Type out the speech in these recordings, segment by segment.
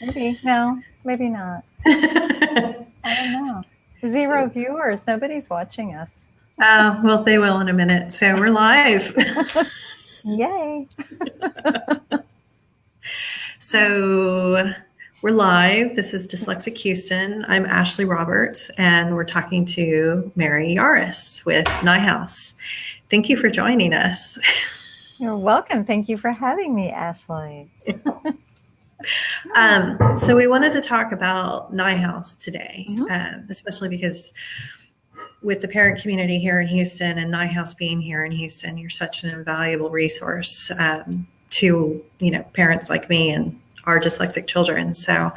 Maybe. No, maybe not. I don't know. 0 viewers. Nobody's watching us. Well, they will in a minute. So we're live. Yay. So we're live. This is Dyslexic Houston. I'm Ashley Roberts, and we're talking to Mary Yarus with Neuhaus. Thank you for joining us. You're welcome. Thank you for having me, Ashley. So we wanted to talk about Neuhaus today, especially because with the parent community here in Houston and Neuhaus being here in Houston, you're such an invaluable resource to parents like me and our dyslexic children. So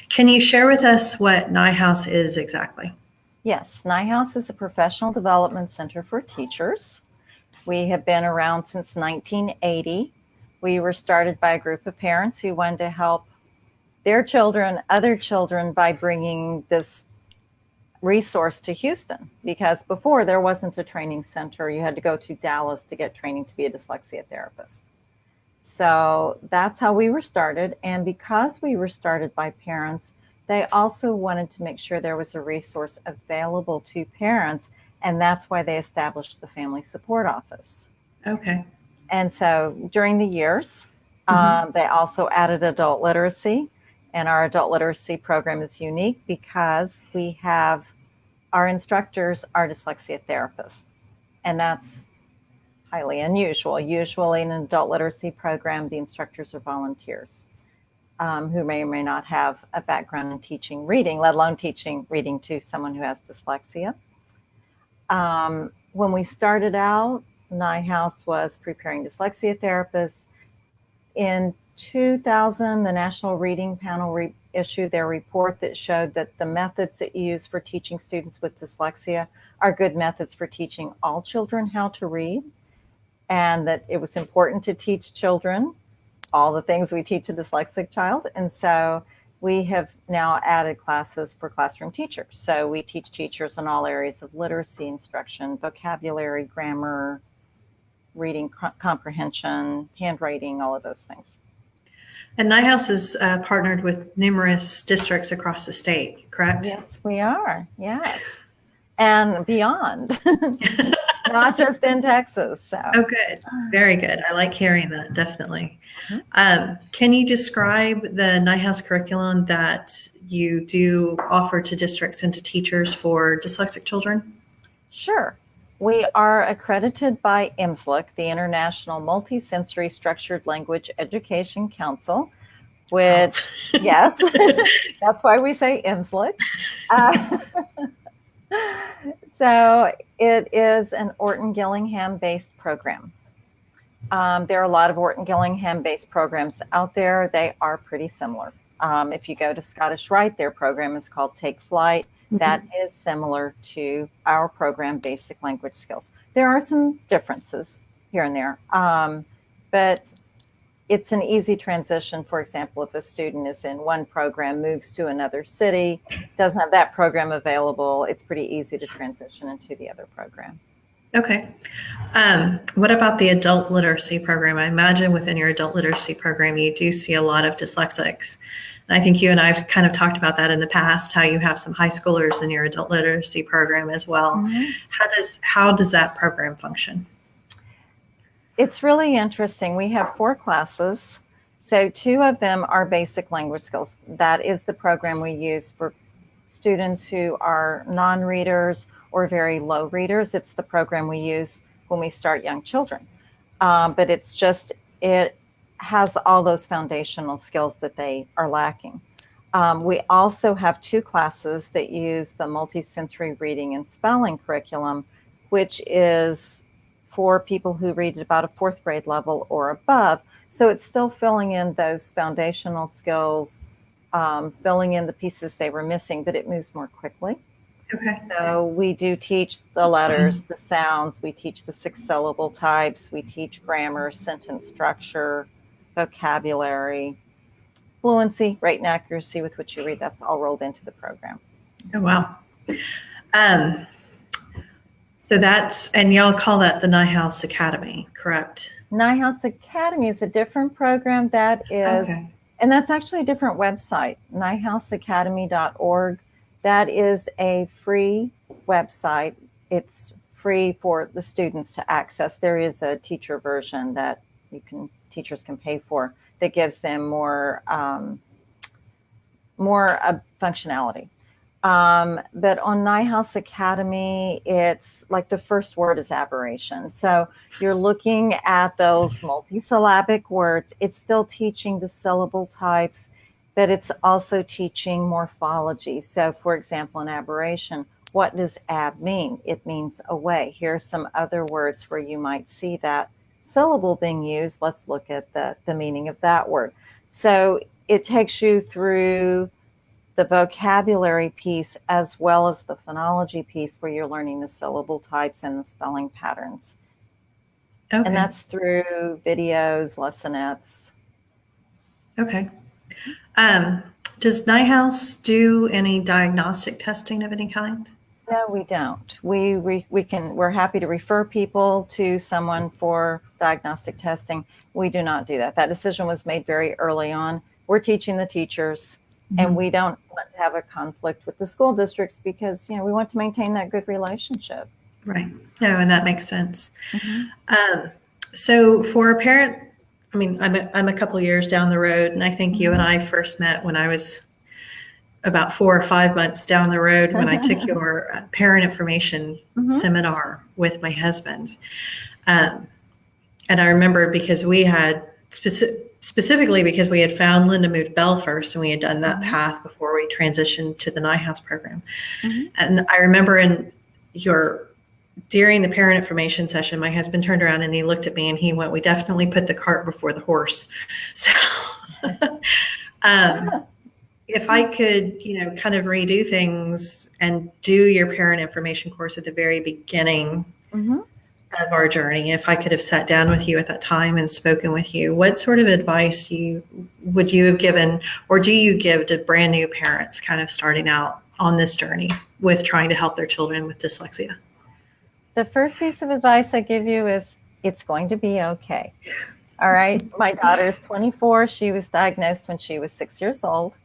can you share with us what Neuhaus is exactly? Yes, Neuhaus is a professional development center for teachers. We have been around since 1980. We were started by a group of parents who wanted to help their children, other children, by bringing this resource to Houston, because before there wasn't a training center. You had to go to Dallas to get training to be a dyslexia therapist. So that's how we were started. And because we were started by parents, they also wanted to make sure there was a resource available to parents. And that's why they established the Family Support Office. Okay. And so during the years, they also added adult literacy. And our adult literacy program is unique because we have our instructors are dyslexia therapists. And that's highly unusual. Usually in an adult literacy program, the instructors are volunteers who may or may not have a background in teaching reading, let alone teaching reading to someone who has dyslexia. When we started out, Neuhaus was preparing dyslexia therapists. In 2000, the National Reading Panel issued their report that showed that the methods that you use for teaching students with dyslexia are good methods for teaching all children how to read, and that it was important to teach children all the things we teach a dyslexic child. And so we have now added classes for classroom teachers. So we teach teachers in all areas of literacy instruction, vocabulary, grammar, reading comprehension, handwriting, all of those things. And Neuhaus is partnered with numerous districts across the state, correct? Yes, we are. Yes. And beyond, not just in Texas. So. Oh, good. Very good. I like hearing that, definitely. Can you describe the Neuhaus curriculum that you do offer to districts and to teachers for dyslexic children? Sure. We are accredited by IMSLC, the International Multisensory Structured Language Education Council, which, yes, that's why we say IMSLC. So it is an Orton-Gillingham-based program. There are a lot of Orton-Gillingham-based programs out there. They are pretty similar. If you go to Scottish Rite, their program is called Take Flight. That is similar to our program, Basic Language Skills. There are some differences here and there, but it's an easy transition. For example, if a student is in one program, moves to another city, doesn't have that program available, it's pretty easy to transition into the other program. Okay. What about the adult literacy program? I imagine within your adult literacy program, you do see a lot of dyslexics. And I think you and I have kind of talked about that in the past, how you have some high schoolers in your adult literacy program as well. How does that program function? It's really interesting. We have 4 classes. So 2 of them are basic language skills. That is the program we use for students who are non-readers or very low readers. It's the program we use when we start young children. But it has all those foundational skills that they are lacking. We also have 2 classes that use the multisensory reading and spelling curriculum, which is for people who read at about a 4th grade level or above. So it's still filling in those foundational skills, filling in the pieces they were missing, but it moves more quickly. Okay. So we do teach the letters, the sounds, we teach the 6-syllable types, we teach grammar, sentence structure, vocabulary, fluency, rate and accuracy with which you read. That's all rolled into the program. Oh, wow. So and y'all call that the Neuhaus Academy, correct? Neuhaus Academy is a different program that is And that's actually a different website, neuhausacademy.org. That is a free website. It's free for the students to access. There is a teacher version that teachers can pay for that gives them more functionality. But on Neuhaus Academy, it's like the first word is aberration. So you're looking at those multisyllabic words. It's still teaching the syllable types, but it's also teaching morphology. So for example, in aberration, what does ab mean? It means away. Here are some other words where you might see that syllable being used. Let's look at the meaning of that word. So it takes you through the vocabulary piece as well as the phonology piece where you're learning the syllable types and the spelling patterns. Okay. And that's through videos, lessonettes. Okay. Does Neuhaus do any diagnostic testing of any kind? No, we don't. We're happy to refer people to someone for diagnostic testing. We do not do that. That decision was made very early on. We're teaching the teachers. Mm-hmm. And we don't want to have a conflict with the school districts because, we want to maintain that good relationship. Right. No, and that makes sense. Mm-hmm. So for a parent, I'm a couple years down the road, and I think you and I first met when I was about 4 or 5 months down the road when I took your parent information seminar with my husband. And I remember because we had specifically because we had found Linda Moved Bell first, and we had done that path before we transitioned to the Neuhaus program. Mm-hmm. And I remember during the parent information session, my husband turned around and he looked at me and he went, "We definitely put the cart before the horse." So if I could, kind of redo things and do your parent information course at the very beginning of our journey, if I could have sat down with you at that time and spoken with you, what sort of advice would you have given, or do you give to brand new parents kind of starting out on this journey with trying to help their children with dyslexia? The first piece of advice I give you is it's going to be okay. All right. My daughter's 24. She was diagnosed when she was 6 years old.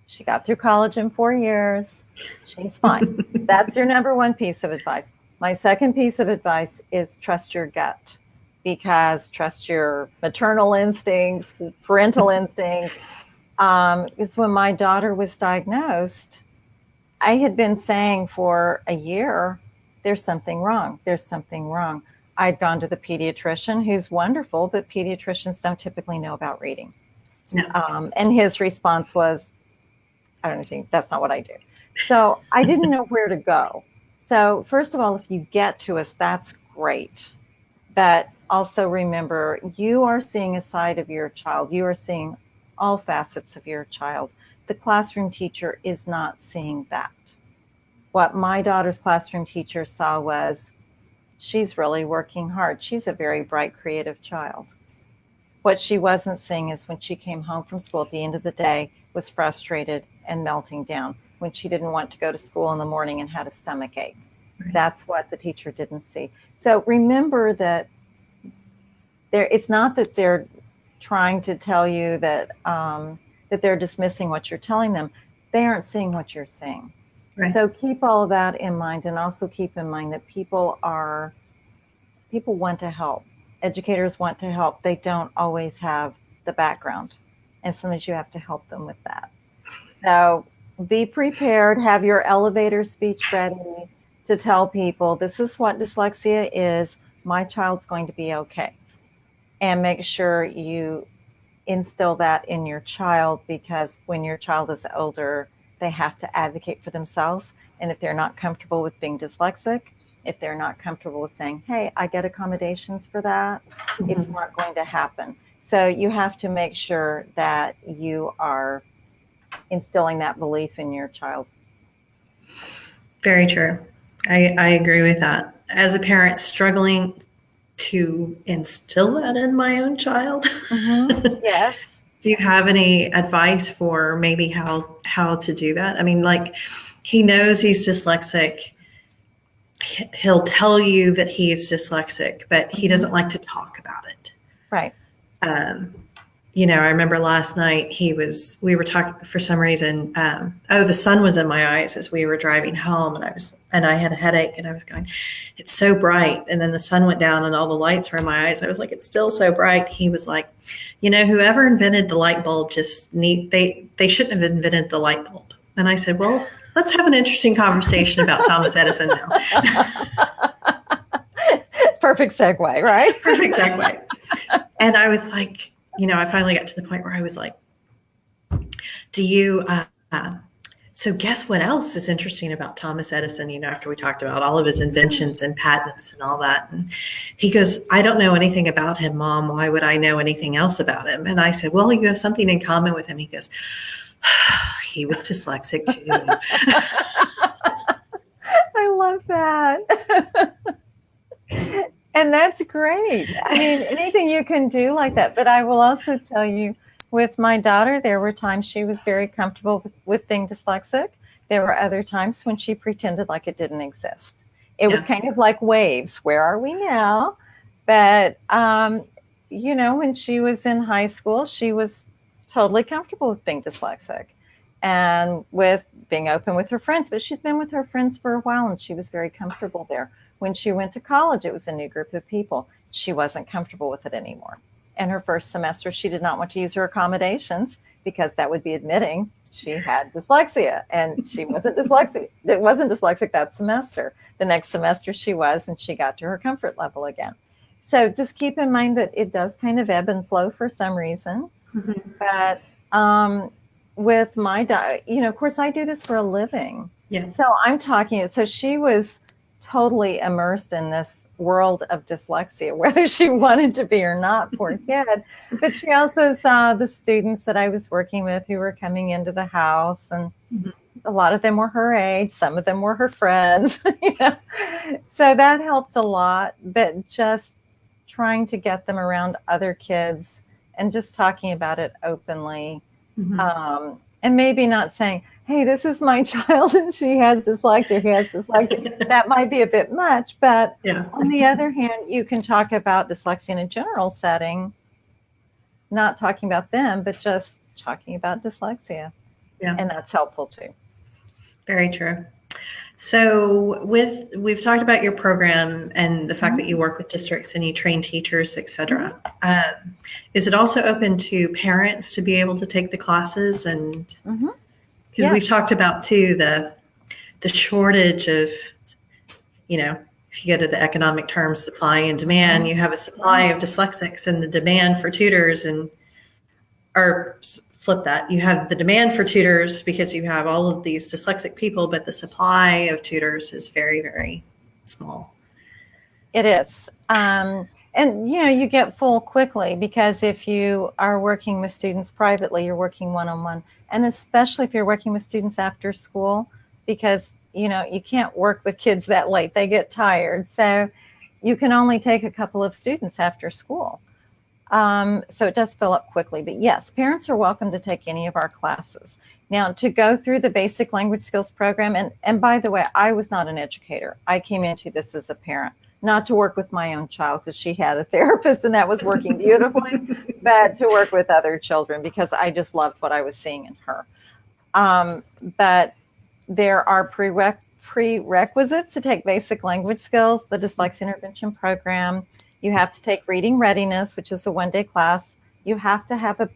She got through college in 4 years. She's fine. That's your number one piece of advice. My second piece of advice is trust your gut, because trust your maternal instincts, parental instincts. It's when my daughter was diagnosed, I had been saying for a year, there's something wrong. There's something wrong. I'd gone to the pediatrician, who's wonderful, but pediatricians don't typically know about reading. No. And his response was, I don't think that's not what I do. So I didn't know where to go. So first of all, if you get to us, that's great. But also remember, you are seeing a side of your child. You are seeing all facets of your child. The classroom teacher is not seeing that. What my daughter's classroom teacher saw was, she's really working hard. She's a very bright, creative child. What she wasn't seeing is when she came home from school at the end of the day, was frustrated and melting down, when she didn't want to go to school in the morning and had a stomach ache. Right. That's what the teacher didn't see. So remember that it's not that they're trying to tell you that that they're dismissing what you're telling them. They aren't seeing what you're seeing. Right. So keep all of that in mind, and also keep in mind that people want to help. Educators want to help. They don't always have the background, and sometimes you have to help them with that. So be prepared, have your elevator speech ready to tell people, this is what dyslexia is. My child's going to be okay. And make sure you instill that in your child, because when your child is older, they have to advocate for themselves. And if they're not comfortable with being dyslexic, if they're not comfortable with saying, hey, I get accommodations for that, it's not going to happen. So you have to make sure that you are instilling that belief in your child. Very true. I agree with that. As a parent struggling to instill that in my own child. Yes. Do you have any advice for maybe how to do that? I mean, like, he knows he's dyslexic. He'll tell you that he's dyslexic, but he doesn't like to talk about it. Right. I remember last night we were talking for some reason. The sun was in my eyes as we were driving home, and I had a headache, and I was going, it's so bright. And then the sun went down and all the lights were in my eyes. I was like, it's still so bright. He was like, whoever invented the light bulb they shouldn't have invented the light bulb. And I said, well, let's have an interesting conversation about Thomas Edison now. Perfect segue, right? Perfect segue. And I was like, I finally got to the point where I was like, so guess what else is interesting about Thomas Edison, after we talked about all of his inventions and patents and all that. And he goes, I don't know anything about him, Mom. Why would I know anything else about him? And I said, well, you have something in common with him. He goes, he was dyslexic too. I love that. And that's great. I mean, anything you can do like that. But I will also tell you, with my daughter, there were times she was very comfortable with being dyslexic. There were other times when she pretended like it didn't exist. It was kind of like waves. Where are we now? But, when she was in high school, she was totally comfortable with being dyslexic and with being open with her friends. But she'd been with her friends for a while, and she was very comfortable there. When she went to college, it was a new group of people. She wasn't comfortable with it anymore. In her first semester, she did not want to use her accommodations because that would be admitting she had dyslexia, and she wasn't dyslexic. It wasn't dyslexic that semester. The next semester she was, and she got to her comfort level again. So just keep in mind that it does kind of ebb and flow for some reason. Mm-hmm. But with my of course, I do this for a living. Yeah. So I'm talking. So she was totally immersed in this world of dyslexia, whether she wanted to be or not, poor kid. But she also saw the students that I was working with who were coming into the house, and a lot of them were her age, some of them were her friends. So that helped a lot. But just trying to get them around other kids and just talking about it openly, and maybe not saying, hey, this is my child and she has dyslexia, he has dyslexia. That might be a bit much, but on the other hand, you can talk about dyslexia in a general setting, not talking about them, but just talking about dyslexia. Yeah. And that's helpful too. Very true. So we've talked about your program and the fact that you work with districts and you train teachers, et cetera. Is it also open to parents to be able to take the classes? And because we've talked about too the shortage of, if you go to the economic terms, supply and demand, you have a supply of dyslexics and the demand for tutors, or flip that, you have the demand for tutors because you have all of these dyslexic people, but the supply of tutors is very, very small. It is. And, you get full quickly, because if you are working with students privately, you're working one-on-one. And especially if you're working with students after school, because, you can't work with kids that late. They get tired. So you can only take a couple of students after school. So it does fill up quickly. But yes, parents are welcome to take any of our classes. Now, to go through the basic language skills program, and by the way, I was not an educator. I came into this as a parent, not to work with my own child because she had a therapist and that was working beautifully, but to work with other children because I just loved what I was seeing in her. But there are prerequisites to take basic language skills, the dyslexia intervention program. You have to take reading readiness, which is a one-day class. You have to have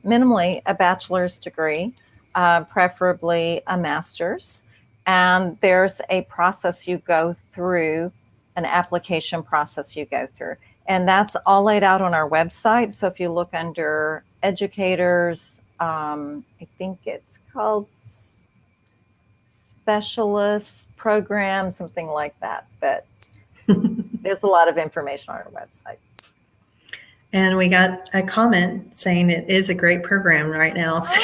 minimally a bachelor's degree, preferably a master's. And there's a process you go through, an application process you go through. And that's all laid out on our website. So if you look under educators, I think it's called specialist program, something like that. But there's a lot of information on our website. And we got a comment saying it is a great program right now. So.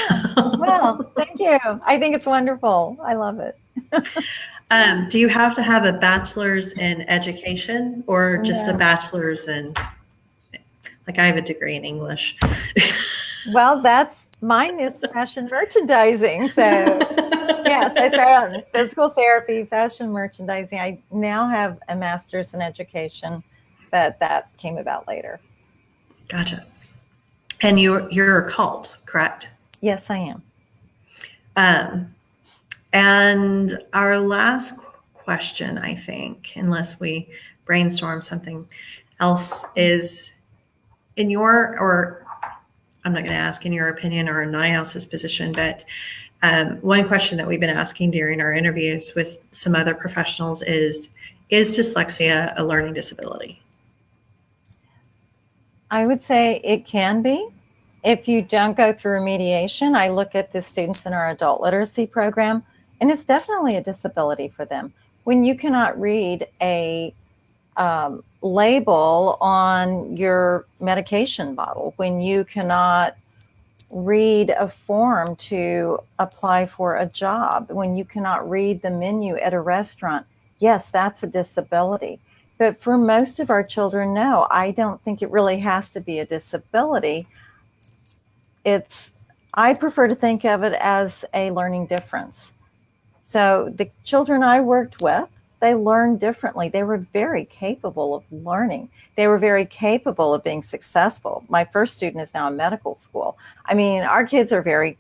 Well, thank you. I think it's wonderful. I love it. Do you have to have a bachelor's in education or just a bachelor's in, like I have a degree in English? Well, mine is fashion merchandising. So yes, I started on physical therapy, fashion merchandising. I now have a master's in education, but that came about later. Gotcha. And you're a cult, correct? Yes, I am. And our last question, I think, unless we brainstorm something else, is in your, or I'm not going to ask in your opinion or in Neuhaus's position, but one question that we've been asking during our interviews with some other professionals is dyslexia a learning disability? I would say it can be. If you don't go through remediation, I look at the students in our adult literacy program, and it's definitely a disability for them. When you cannot read a label on your medication bottle, when you cannot read a form to apply for a job, when you cannot read the menu at a restaurant, yes, that's a disability. But for most of our children, no, I don't think it really has to be a disability. I prefer to think of it as a learning difference. So the children I worked with, they learned differently. They were very capable of learning. They were very capable of being successful. My first student is now in medical school. I mean, our kids are very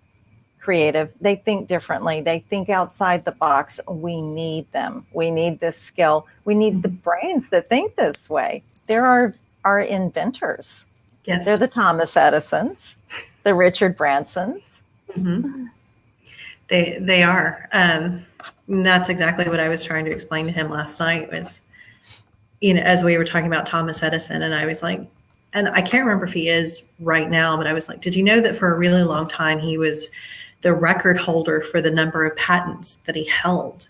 creative. They think differently. They think outside the box. We need them. We need this skill. We need the brains that think this way. There are our inventors. Yes. They're the Thomas Edisons, the Richard Bransons. Mm-hmm. They are. And that's exactly what I was trying to explain to him last night was, as we were talking about Thomas Edison, and I was like, and I can't remember if he is right now, but I was like, did you know that for a really long time, he was the record holder for the number of patents that he held?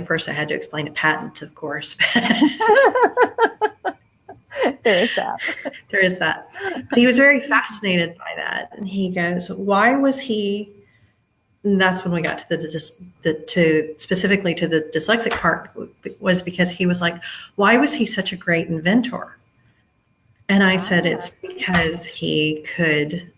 First I had to explain a patent, of course. There is that. There is that. But he was very fascinated by that. And he goes, why was he, and that's when we got to specifically to the dyslexic part, was because he was like, why was he such a great inventor? And I said, it's because he could,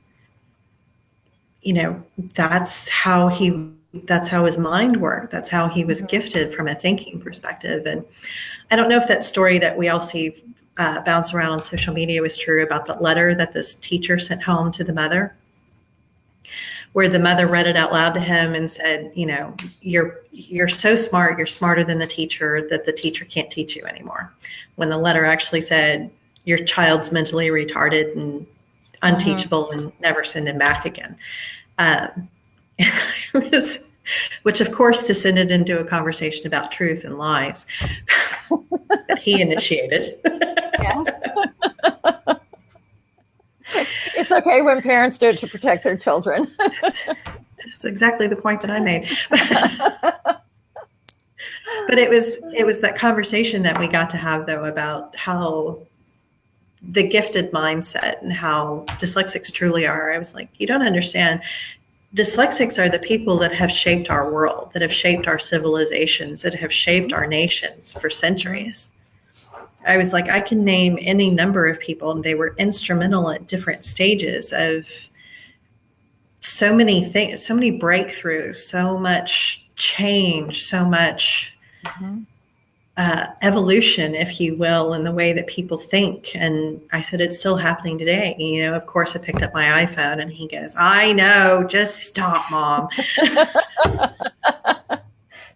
that's how his mind worked. That's how he was gifted from a thinking perspective. And I don't know if that story that we all see bounce around on social media was true about the letter that this teacher sent home to the mother, where the mother read it out loud to him and said, you're so smart, you're smarter than the teacher, that the teacher can't teach you anymore. When the letter actually said, your child's mentally retarded and unteachable and never send him back again. Which of course descended into a conversation about truth and lies that he initiated. Yes. It's okay when parents do it to protect their children. That's exactly the point that I made. But it was that conversation that we got to have, though, about how the gifted mindset and how dyslexics truly are. I was like, you don't understand. Dyslexics are the people that have shaped our world, that have shaped our civilizations, that have shaped our nations for centuries. I was like, I can name any number of people, and they were instrumental at different stages of so many things, so many breakthroughs, so much change, so much evolution, if you will, in the way that people think. And I said, it's still happening today. Of course, I picked up my iPhone and he goes, I know, just stop, Mom.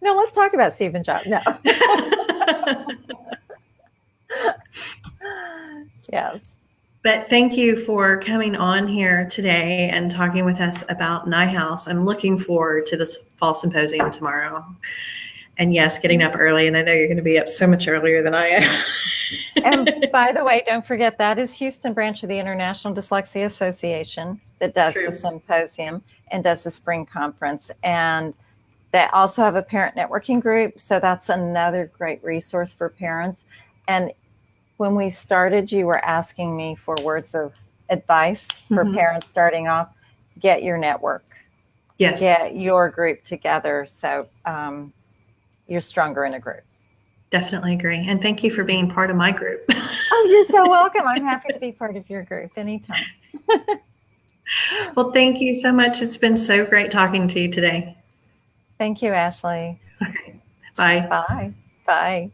No, let's talk about Stephen Jobs. No. Yes. But thank you for coming on here today and talking with us about Neuhaus. I'm looking forward to this fall symposium tomorrow. And yes, getting up early. And I know you're going to be up so much earlier than I am. And by the way, don't forget, that is Houston branch of the International Dyslexia Association that does the symposium and does the spring conference. And they also have a parent networking group. So that's another great resource for parents. And when we started, you were asking me for words of advice for parents starting off. Get your network. Yes. Get your group together. So you're stronger in a group. Definitely agree. And thank you for being part of my group. Oh, you're so welcome. I'm happy to be part of your group anytime. Well, thank you so much. It's been so great talking to you today. Thank you, Ashley. Okay. Bye. Bye. Bye.